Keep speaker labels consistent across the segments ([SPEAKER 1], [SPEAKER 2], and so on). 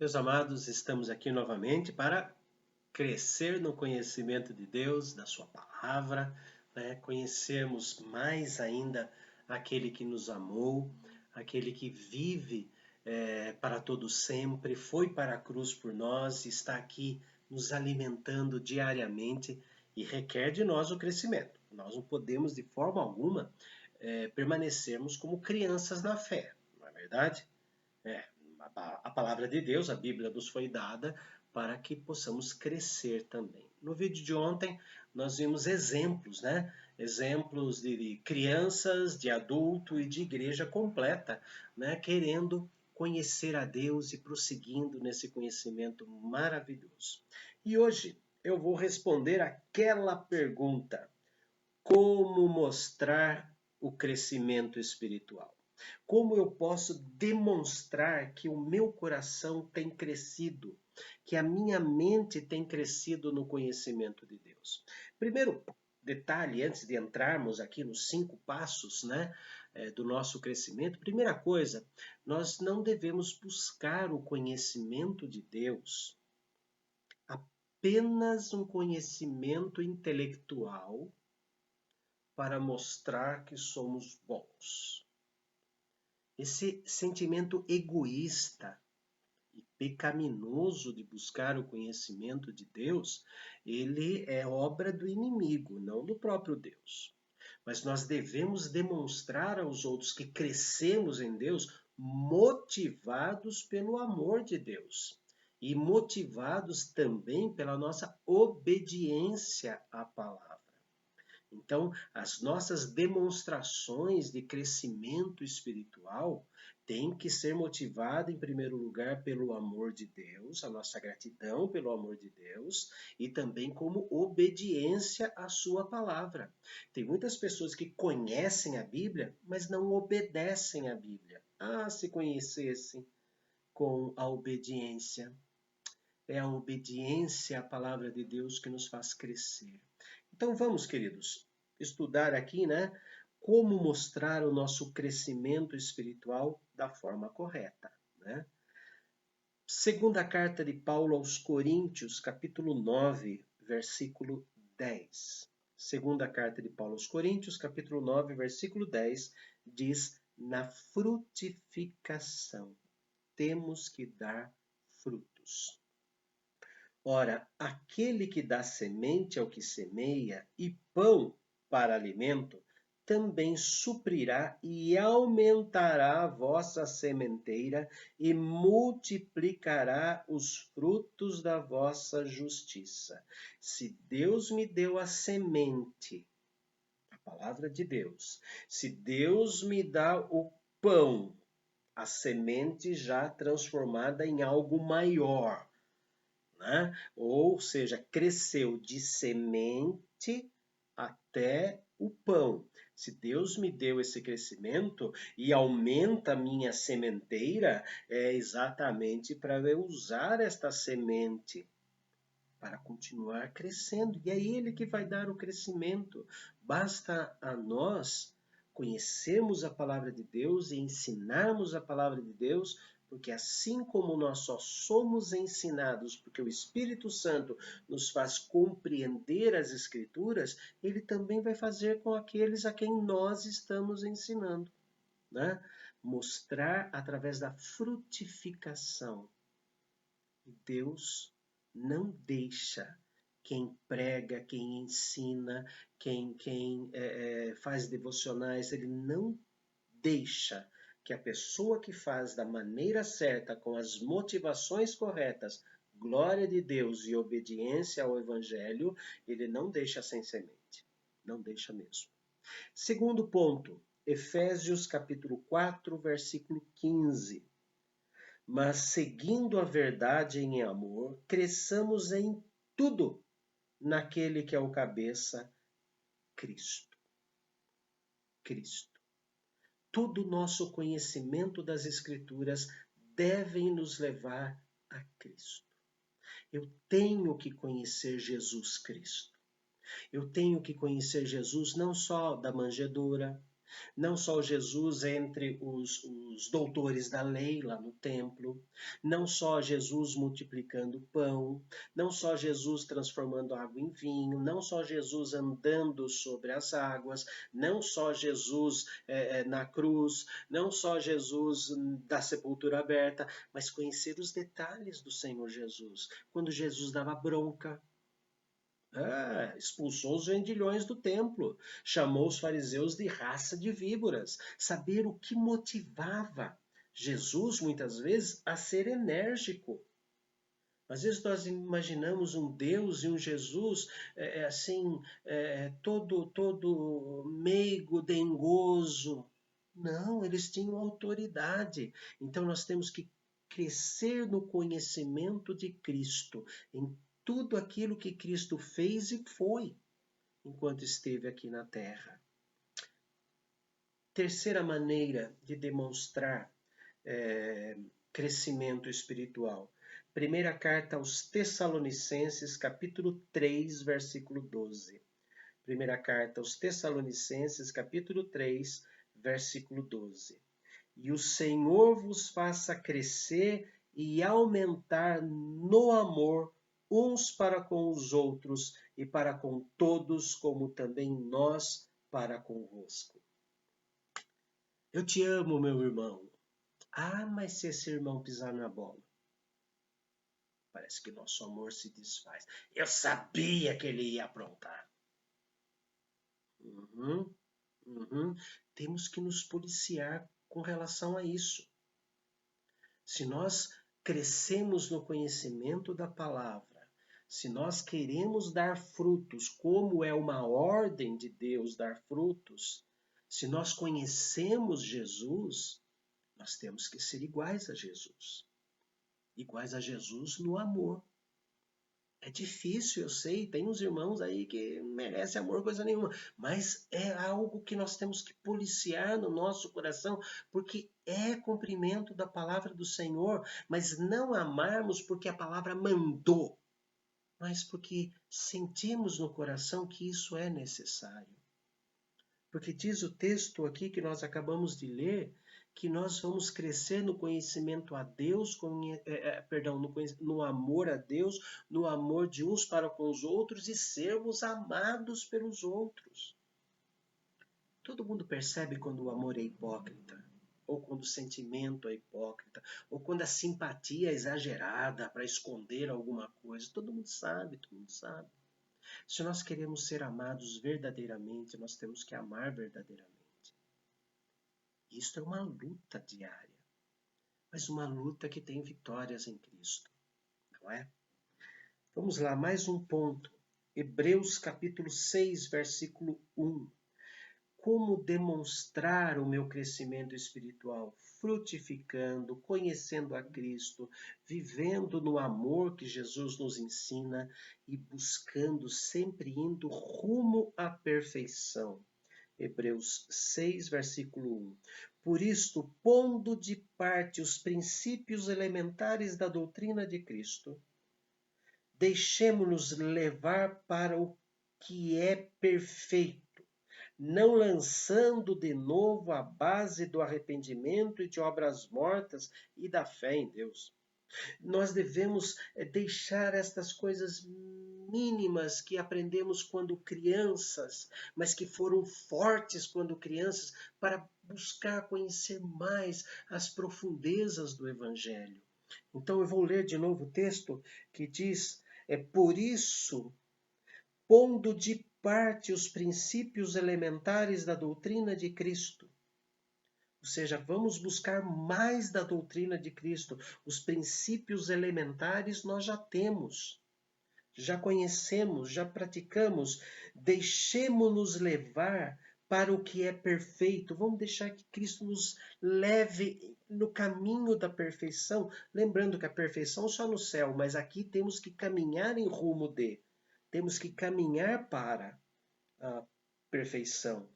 [SPEAKER 1] Meus amados, estamos aqui novamente para crescer no conhecimento de Deus, da Sua palavra, né? Conhecermos mais ainda aquele que nos amou, aquele que vive para todo sempre, foi para a cruz por nós, está aqui nos alimentando diariamente e requer de nós o crescimento. Nós não podemos de forma alguma permanecermos como crianças na fé, não é verdade? É, a palavra de Deus, a Bíblia nos foi dada para que possamos crescer também. No vídeo de ontem, nós vimos exemplos, né? Exemplos de crianças, de adulto e de igreja completa, né? Querendo conhecer a Deus e prosseguindo nesse conhecimento maravilhoso. E hoje eu vou responder aquela pergunta: como mostrar o crescimento espiritual? Como eu posso demonstrar que o meu coração tem crescido, que a minha mente tem crescido no conhecimento de Deus? Primeiro detalhe, antes de entrarmos aqui nos 5 passos, né, do nosso crescimento, primeira coisa, nós não devemos buscar o conhecimento de Deus, apenas um conhecimento intelectual para mostrar que somos bons. Esse sentimento egoísta e pecaminoso de buscar o conhecimento de Deus, ele é obra do inimigo, não do próprio Deus. Mas nós devemos demonstrar aos outros que crescemos em Deus motivados pelo amor de Deus e motivados também pela nossa obediência à palavra. Então, as nossas demonstrações de crescimento espiritual têm que ser motivadas, em primeiro lugar, pelo amor de Deus, a nossa gratidão pelo amor de Deus, e também como obediência à sua palavra. Tem muitas pessoas que conhecem a Bíblia, mas não obedecem à Bíblia. Ah, se conhecessem com a obediência. É a obediência à palavra de Deus que nos faz crescer. Então vamos, queridos, estudar aqui, né, como mostrar o nosso crescimento espiritual da forma correta, né? Segunda carta de Paulo aos Coríntios, capítulo 9, versículo 10. Segunda carta de Paulo aos Coríntios, capítulo 9, versículo 10, diz: na frutificação temos que dar frutos. Ora, aquele que dá semente ao que semeia e pão para alimento, também suprirá e aumentará a vossa sementeira e multiplicará os frutos da vossa justiça. Se Deus me deu a semente, a palavra de Deus, se Deus me dá o pão, a semente já transformada em algo maior, né? Ou seja, cresceu de semente até o pão. Se Deus me deu esse crescimento e aumenta a minha sementeira, é exatamente para eu usar esta semente para continuar crescendo. E é Ele que vai dar o crescimento. Basta a nós conhecermos a palavra de Deus e ensinarmos a palavra de Deus, porque assim como nós só somos ensinados porque o Espírito Santo nos faz compreender as Escrituras, Ele também vai fazer com aqueles a quem nós estamos ensinando, né? Mostrar através da frutificação. Deus não deixa quem prega, quem ensina, quem faz devocionais, ele não deixa que a pessoa que faz da maneira certa, com as motivações corretas, glória de Deus e obediência ao Evangelho, ele não deixa sem semente. Não deixa mesmo. Segundo ponto, Efésios capítulo 4, versículo 15. Mas seguindo a verdade em amor, cresçamos em tudo naquele que é o cabeça, Cristo. Cristo. Todo o nosso conhecimento das Escrituras devem nos levar a Cristo. Eu tenho que conhecer Jesus Cristo. Eu tenho que conhecer Jesus não só da manjedoura, Não só Jesus entre os doutores da lei lá no templo, não só Jesus multiplicando pão, não só Jesus transformando água em vinho, não só Jesus andando sobre as águas, não só Jesus na cruz, não só Jesus da sepultura aberta, mas conhecer os detalhes do Senhor Jesus. Quando Jesus dava bronca, expulsou os vendilhões do templo, chamou os fariseus de raça de víboras. Saber o que motivava Jesus, muitas vezes, a ser enérgico. Às vezes nós imaginamos um Deus e um Jesus assim, todo meigo, dengoso. Não, eles tinham autoridade. Então nós temos que crescer no conhecimento de Cristo, em tudo aquilo que Cristo fez e foi enquanto esteve aqui na Terra. Terceira maneira de demonstrar crescimento espiritual. Primeira carta aos Tessalonicenses, capítulo 3, versículo 12. Primeira carta aos Tessalonicenses, capítulo 3, versículo 12. E o Senhor vos faça crescer e aumentar no amor uns para com os outros e para com todos, como também nós para convosco. Eu te amo, meu irmão. Mas se esse irmão pisar na bola, parece que nosso amor se desfaz. Eu sabia que ele ia aprontar. Temos que nos policiar com relação a isso. Se nós crescemos no conhecimento da palavra, se nós queremos dar frutos, como é uma ordem de Deus dar frutos, se nós conhecemos Jesus, nós temos que ser iguais a Jesus. Iguais a Jesus no amor. É difícil, eu sei, tem uns irmãos aí que não merecem amor coisa nenhuma, mas é algo que nós temos que policiar no nosso coração, porque é cumprimento da palavra do Senhor, mas não amarmos porque a palavra mandou, mas porque sentimos no coração que isso é necessário. Porque diz o texto aqui que nós acabamos de ler, que nós vamos crescer no conhecimento a Deus, no amor a Deus, no amor de uns para com os outros e sermos amados pelos outros. Todo mundo percebe quando o amor é hipócrita, ou quando o sentimento é hipócrita, ou quando a simpatia é exagerada para esconder alguma coisa. Todo mundo sabe, todo mundo sabe. Se nós queremos ser amados verdadeiramente, nós temos que amar verdadeiramente. Isto é uma luta diária, mas uma luta que tem vitórias em Cristo, não é? Vamos lá, mais um ponto. Hebreus capítulo 6, versículo 1. Como demonstrar o meu crescimento espiritual? Frutificando, conhecendo a Cristo, vivendo no amor que Jesus nos ensina e buscando, sempre indo rumo à perfeição. Hebreus 6, versículo 1. Por isto, pondo de parte os princípios elementares da doutrina de Cristo, deixemo-nos levar para o que é perfeito, não lançando de novo a base do arrependimento e de obras mortas e da fé em Deus. Nós devemos deixar estas coisas mínimas que aprendemos quando crianças, mas que foram fortes quando crianças, para buscar conhecer mais as profundezas do Evangelho. Então eu vou ler de novo o texto que diz: por isso, pondo de parte os princípios elementares da doutrina de Cristo. Ou seja, vamos buscar mais da doutrina de Cristo. Os princípios elementares nós já temos, já conhecemos, já praticamos. Deixemo-nos levar para o que é perfeito. Vamos deixar que Cristo nos leve no caminho da perfeição. Lembrando que a perfeição só no céu, mas aqui temos que caminhar em rumo de. Temos que caminhar para a perfeição.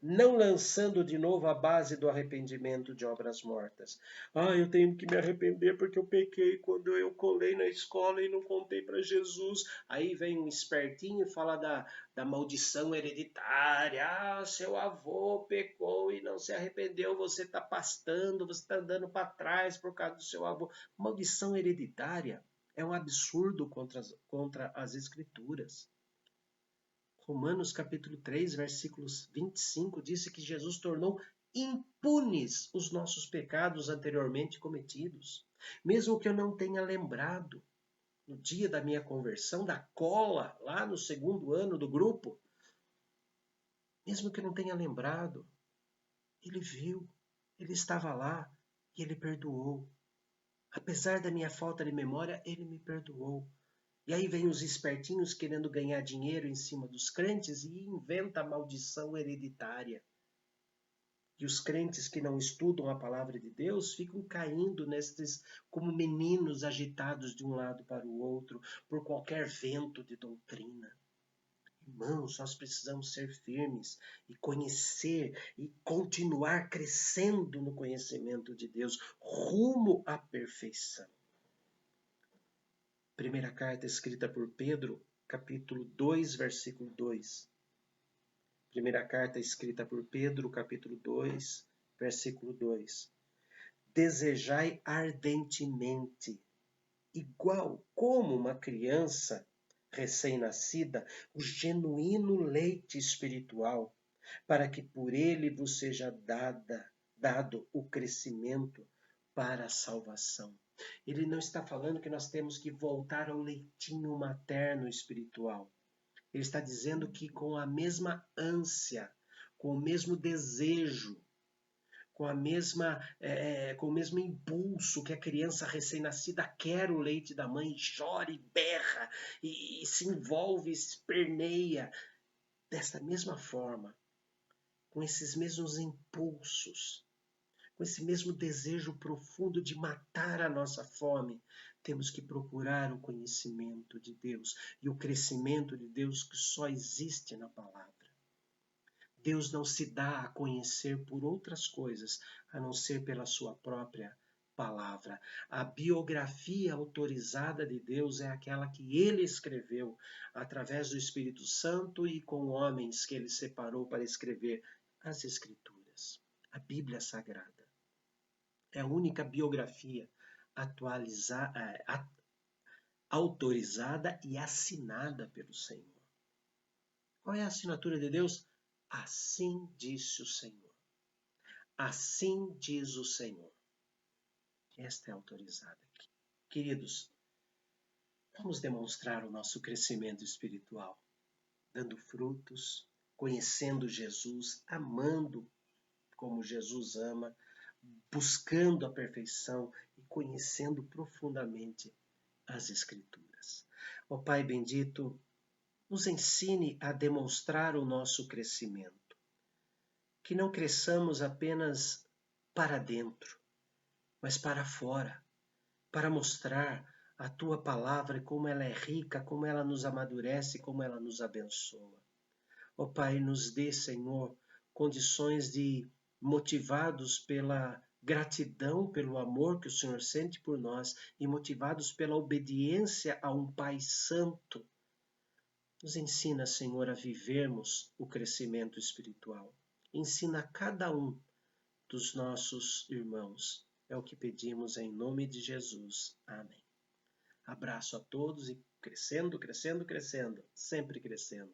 [SPEAKER 1] não lançando de novo a base do arrependimento de obras mortas. Eu tenho que me arrepender porque eu pequei quando eu colei na escola e não contei para Jesus. Aí vem um espertinho e fala da maldição hereditária. Seu avô pecou e não se arrependeu, você está pastando, você está andando para trás por causa do seu avô. Maldição hereditária é um absurdo contra as Escrituras. Romanos capítulo 3, versículos 25, disse que Jesus tornou impunes os nossos pecados anteriormente cometidos. Mesmo que eu não tenha lembrado, no dia da minha conversão, da cola, lá no segundo ano do grupo, mesmo que eu não tenha lembrado, ele viu, ele estava lá e ele perdoou. Apesar da minha falta de memória, ele me perdoou. E aí vem os espertinhos querendo ganhar dinheiro em cima dos crentes e inventa a maldição hereditária. E os crentes que não estudam a palavra de Deus ficam caindo nesses como meninos agitados de um lado para o outro por qualquer vento de doutrina. Irmãos, nós precisamos ser firmes e conhecer e continuar crescendo no conhecimento de Deus, rumo à perfeição. Primeira carta escrita por Pedro, capítulo 2, versículo 2. Primeira carta escrita por Pedro, capítulo 2, versículo 2. Desejai ardentemente, igual como uma criança recém-nascida, o genuíno leite espiritual, para que por ele vos seja dado o crescimento para a salvação. Ele não está falando que nós temos que voltar ao leitinho materno espiritual. Ele está dizendo que com a mesma ânsia, com o mesmo desejo, com o mesmo impulso que a criança recém-nascida quer o leite da mãe, chora e berra e se envolve, esperneia. Desta mesma forma, com esses mesmos impulsos, com esse mesmo desejo profundo de matar a nossa fome, temos que procurar o conhecimento de Deus e o crescimento de Deus que só existe na palavra. Deus não se dá a conhecer por outras coisas, a não ser pela sua própria palavra. A biografia autorizada de Deus é aquela que ele escreveu através do Espírito Santo e com homens que ele separou para escrever as Escrituras, a Bíblia Sagrada. É a única biografia autorizada e assinada pelo Senhor. Qual é a assinatura de Deus? Assim disse o Senhor. Assim diz o Senhor. Esta é autorizada aqui. Queridos, vamos demonstrar o nosso crescimento espiritual, dando frutos, conhecendo Jesus, amando como Jesus ama, buscando a perfeição e conhecendo profundamente as Escrituras. Ó Pai bendito, nos ensine a demonstrar o nosso crescimento. Que não cresçamos apenas para dentro, mas para fora, para mostrar a Tua palavra, como ela é rica, como ela nos amadurece, como ela nos abençoa. Ó Pai, nos dê, Senhor, condições de, motivados pela gratidão, pelo amor que o Senhor sente por nós e motivados pela obediência a um Pai Santo, nos ensina, Senhor, a vivermos o crescimento espiritual. Ensina a cada um dos nossos irmãos. É o que pedimos em nome de Jesus. Amém. Abraço a todos e crescendo, crescendo, crescendo, sempre crescendo.